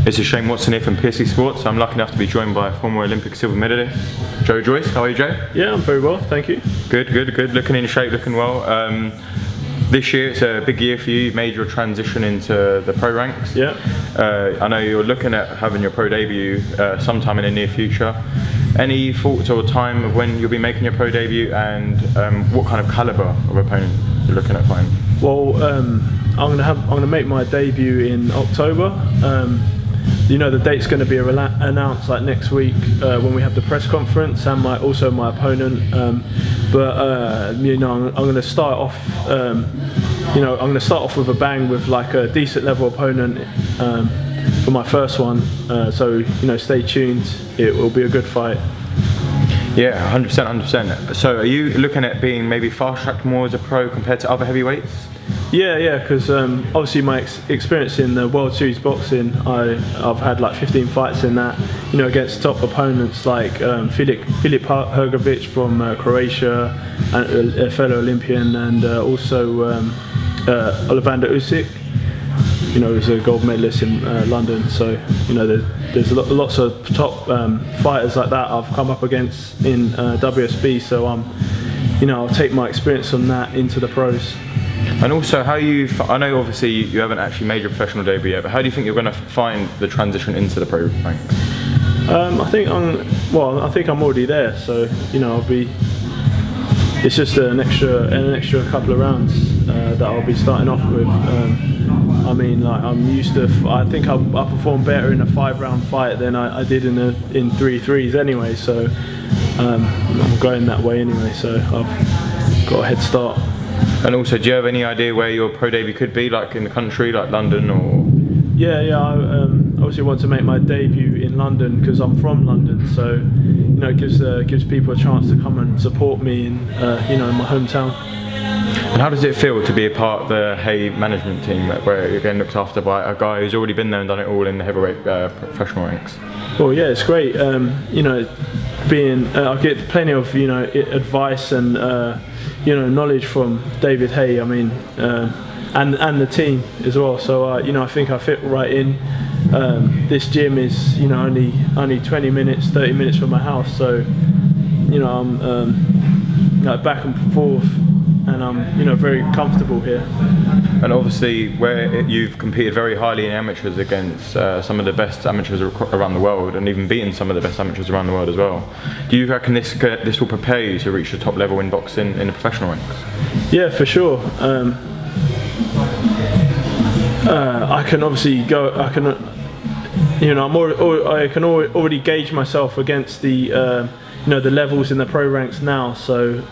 This is Shane Watson here from PSC Sports. I'm lucky enough to be joined by former Olympic silver medalist, Joyce. How are you, Joe? Yeah, I'm very well, thank you. Good. Looking in shape, looking well. This year it's a big year for you. You made your transition into the pro ranks. Yeah. I know you're looking at having your pro debut sometime in the near future. Any thoughts or time of when you'll be making your pro debut, and what kind of caliber of opponent you're looking at fighting? Well, I'm gonna make my debut in October. You know, the date's going to be announced like next week when we have the press conference, and also my opponent. You know, I'm going to start off. You know, I'm going to start off with a bang with like a decent level opponent for my first one. So you know, stay tuned. It will be a good fight. Yeah, 100%. So are you looking at being maybe fast-tracked more as a pro compared to other heavyweights? Yeah, because obviously my experience in the World Series boxing, I've had like 15 fights in that, you know, against top opponents like Filip Hrgovic from Croatia, a fellow Olympian, and also Olivander Usyk, you know, who's a gold medalist in London. So, you know, there's lots of top fighters like that I've come up against in WSB. So you know, I'll take my experience from that into the pros. And also, I know obviously you haven't actually made your professional debut yet, but how do you think you're going to find the transition into the pro ranks? I think I'm already there. So, you know, it's just an extra couple of rounds that I'll be starting off with. I mean, like, I'm used to. I think I performed better in a 5-round fight than I did in 3 threes anyway. So I'm going that way anyway. So I've got a head start. And also, do you have any idea where your pro debut could be, like in the country, like London or? Yeah. I obviously want to make my debut in London because I'm from London. So, you know, it gives people a chance to come and support me in you know, in my hometown. And how does it feel to be a part of the Haye management team, where you're getting looked after by a guy who's already been there and done it all in the heavyweight professional ranks? Well, yeah, it's great. You know, I get plenty of, you know, advice and you know, knowledge from David Haye. I mean, and the team as well. So you know, I think I fit right in. This gym is, you know, only 20 minutes, 30 minutes from my house. So, you know, I'm like back and forth, and I'm, you know, very comfortable here. And obviously, where you've competed very highly in amateurs against some of the best amateurs around the world, and even beaten some of the best amateurs around the world as well, do you reckon this will prepare you to reach the top level in boxing in the professional ranks? Yeah, for sure. I can obviously go. You know, I can already gauge myself against the you know, the levels in the pro ranks now. So.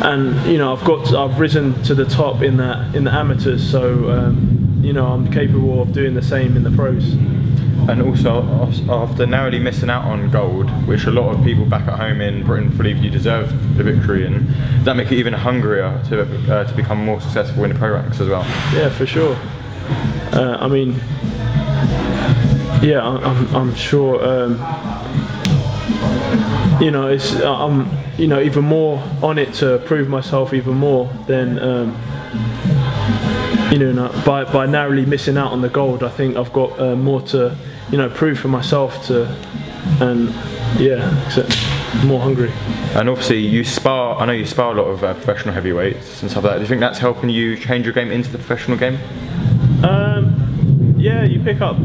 And you know, I've risen to the top in the amateurs, so you know, I'm capable of doing the same in the pros. And also, after narrowly missing out on gold, which a lot of people back at home in Britain believe you deserve the victory in, does that make you even hungrier to become more successful in the pro ranks as well? Yeah, for sure. I mean, yeah, I'm sure. You know, I'm, you know, even more on it to prove myself even more than you know, by narrowly missing out on the gold. I think I've got more to, you know, prove for myself and yeah, except more hungry. And obviously I know you spar a lot of professional heavyweights and stuff like that. Do you think that's helping you change your game into the professional game? Yeah, you pick up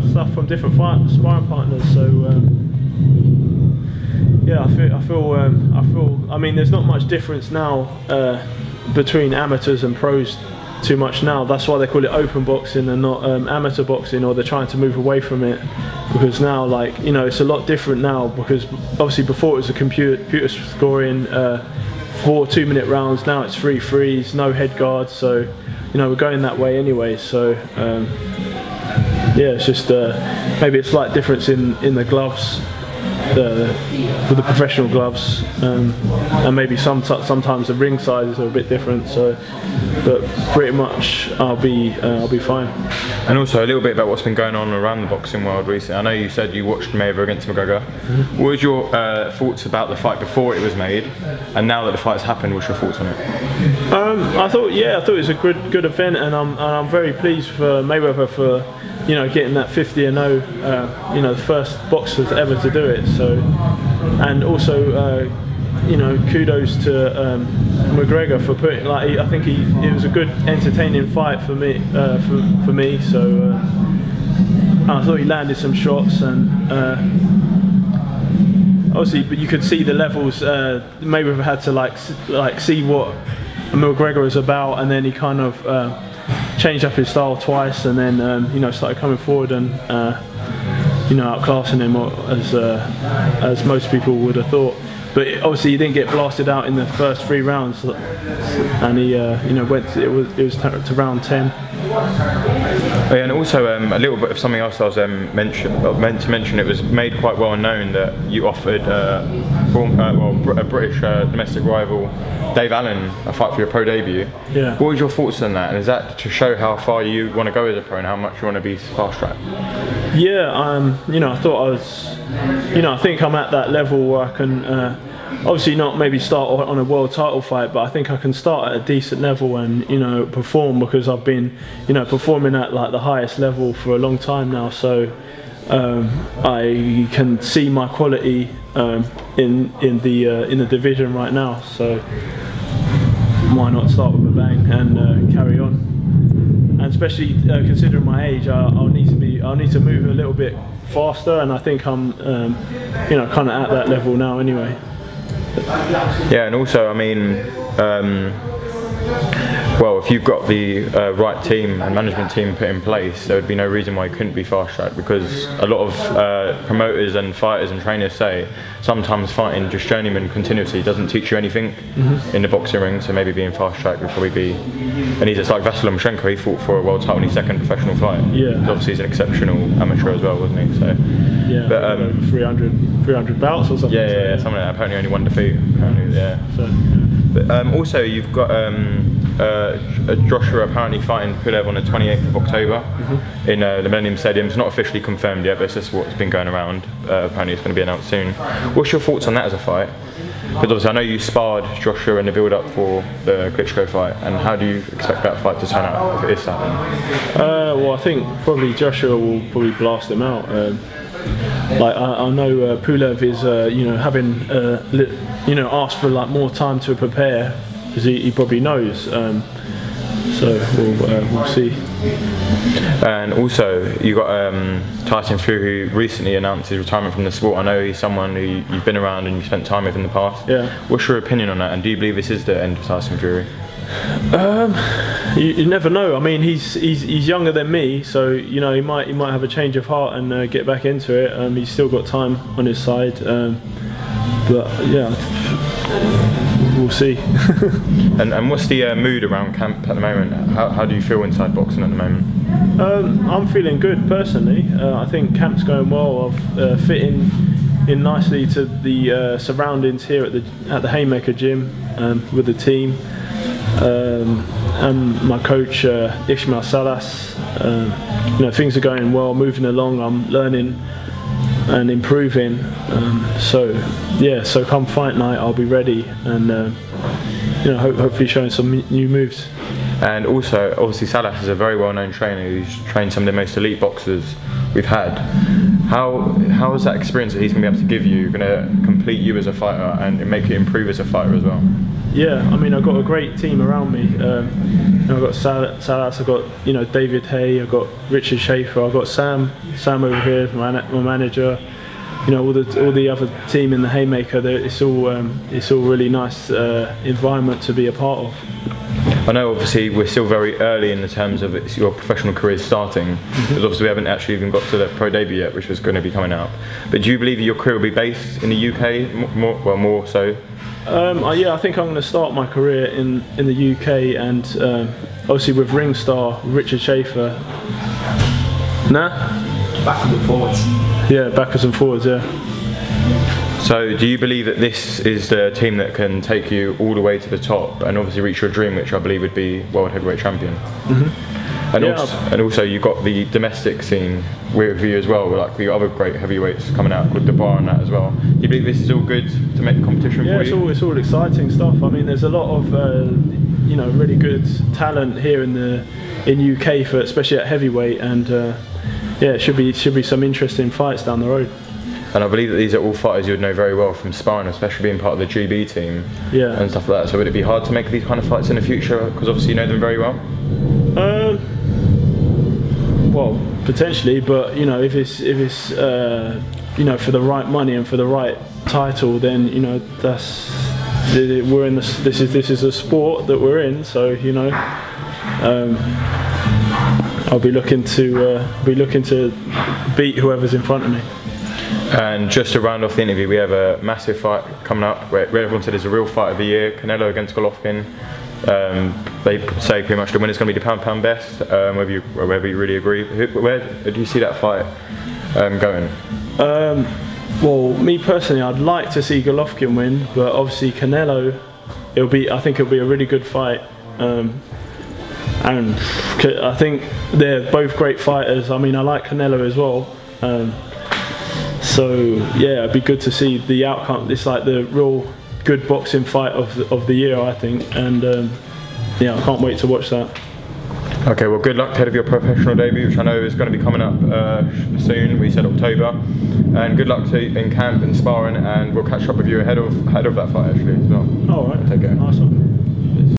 stuff from different sparring partners. So yeah, I feel. I mean, there's not much difference now between amateurs and pros. Too much now. That's why they call it open boxing and not amateur boxing, or they're trying to move away from it, because now, like, you know, it's a lot different now, because obviously before it was a computer scoring 4 2-minute rounds. Now it's 3 threes, no head guards. So, you know, we're going that way anyway. So yeah, it's just maybe a slight difference in the gloves. With the professional gloves, and maybe sometimes the ring sizes are a bit different. So, but pretty much I'll be fine. And also a little bit about what's been going on around the boxing world recently. I know you said you watched Mayweather against McGregor. Mm-hmm. What was your thoughts about the fight before it was made, and now that the fight's happened, what's your thoughts on it? I thought it was a good event, and I'm very pleased for Mayweather for you know, getting that 50-0, you know, the first boxer ever to do it. So, and also, you know, kudos to McGregor for putting, like, I think it was a good, entertaining fight for me. For me, so I thought he landed some shots, and obviously, but you could see the levels. Maybe we've had to like see what McGregor is about, and then he kind of changed up his style twice, and then you know, started coming forward and you know, outclassing him as most people would have thought. But obviously, he didn't get blasted out in the first 3 rounds, and he you know, it was to round 10. And also a little bit of something else I was meant to mention. It was made quite well known that you offered a British domestic rival, Dave Allen, a fight for your pro debut. Yeah. What was your thoughts on that? And is that to show how far you want to go as a pro and how much you want to be fast tracked? Yeah, you know, I thought I was, you know, I think I'm at that level where I can obviously not maybe start on a world title fight, but I think I can start at a decent level and, you know, perform, because I've been, you know, performing at like the highest level for a long time now. So I can see my quality in the division right now. So why not start with a bang and carry on? And especially considering my age, I'll need to move a little bit faster, and I think I'm you know, kind of at that level now anyway. Yeah, and also, I mean, well, if you've got the right team and management team put in place, there would be no reason why you couldn't be fast tracked, because a lot of promoters and fighters and trainers say sometimes fighting just journeyman continuously doesn't teach you anything in the boxing ring, so maybe being fast tracked would probably be, and it's like Vasyl Lomachenko, he fought for a world title in his 2nd professional fight. Yeah. Obviously he's an exceptional amateur as well, wasn't he? So, yeah, but 300 bouts or something. Yeah, something like that. Apparently only 1 defeat. Apparently, yeah. So, but also you've got Joshua apparently fighting Pulev on the 28th of October in the Millennium Stadium. It's not officially confirmed yet, but it's just what's been going around. Apparently it's going to be announced soon. What's your thoughts on that as a fight? Because obviously I know you sparred Joshua in the build-up for the Klitschko fight, and how do you expect that fight to turn out if it is happening? Well, I think probably Joshua will probably blast him out. Like I know Pulev is you know, having you know, asked for like more time to prepare, because he probably knows. So we'll see. And also you got Tyson, who recently announced his retirement from the sport. I know he's someone who you've been around and you've spent time with in the past. Yeah. What's your opinion on that, and do you believe this is the end of Tyson Fury? You never know. I mean, he's younger than me, so you know, he might have a change of heart and get back into it. He's still got time on his side, but yeah, we'll see. and what's the mood around camp at the moment? How do you feel inside boxing at the moment? I'm feeling good personally. I think camp's going well. I've fit in nicely to the surroundings here at the Haymaker gym with the team. And my coach Ishmael Salas, you know, things are going well, moving along. I'm learning and improving. So yeah, so come fight night, I'll be ready, and you know, hopefully showing some new moves. And also, obviously, Salas is a very well-known trainer who's trained some of the most elite boxers we've had. How is that experience that he's going to be able to give you going to complete you as a fighter and make you improve as a fighter as well? Yeah, I mean, I've got a great team around me. I've got Salas, I've got, you know, David Haye, I've got Richard Schaefer, I've got Sam over here, my manager. You know, all the other team in the Haymaker. It's all really nice environment to be a part of. I know obviously we're still very early in the terms of your professional career starting, because obviously we haven't actually even got to the pro debut yet, which was going to be coming up. But do you believe your career will be based in the UK more so? Yeah, I think I'm going to start my career in the UK, and obviously with ring star Richard Schaefer. Backwards and forwards. Yeah, backwards and forwards. Yeah. So do you believe that this is the team that can take you all the way to the top and obviously reach your dream, which I believe would be world heavyweight champion? And, yeah. And also you've got the domestic scene with you as well, like the other great heavyweights coming out called Debar and that as well. Do you believe this is all good to make the competition for you? Yeah, it's all exciting stuff. I mean, there's a lot of you know, really good talent here in UK, for especially at heavyweight, and yeah, it should be some interesting fights down the road. And I believe that these are all fighters you would know very well from sparring, especially being part of the GB team and stuff like that. So would it be hard to make these kind of fights in the future? Because obviously you know them very well. Well, potentially, but you know, if it's you know, for the right money and for the right title, then you know we're in this. This is a sport that we're in, so you know, I'll be looking to beat whoever's in front of me. And just to round off the interview, we have a massive fight coming up where everyone said is a real fight of the year, Canelo against Golovkin. They say pretty much the winner's going to be the pound best, whether you really agree. Where do you see that fight going? Well, me personally, I'd like to see Golovkin win, but obviously Canelo, I think it'll be a really good fight. And I think they're both great fighters. I mean, I like Canelo as well. So yeah, it'd be good to see the outcome. It's like the real good boxing fight of the year, I think, and yeah, I can't wait to watch that. Okay, well, good luck ahead of your professional debut, which I know is going to be coming up soon. We said October, and good luck in camp and sparring, and we'll catch up with you ahead of that fight actually as well. All right, take care. Awesome.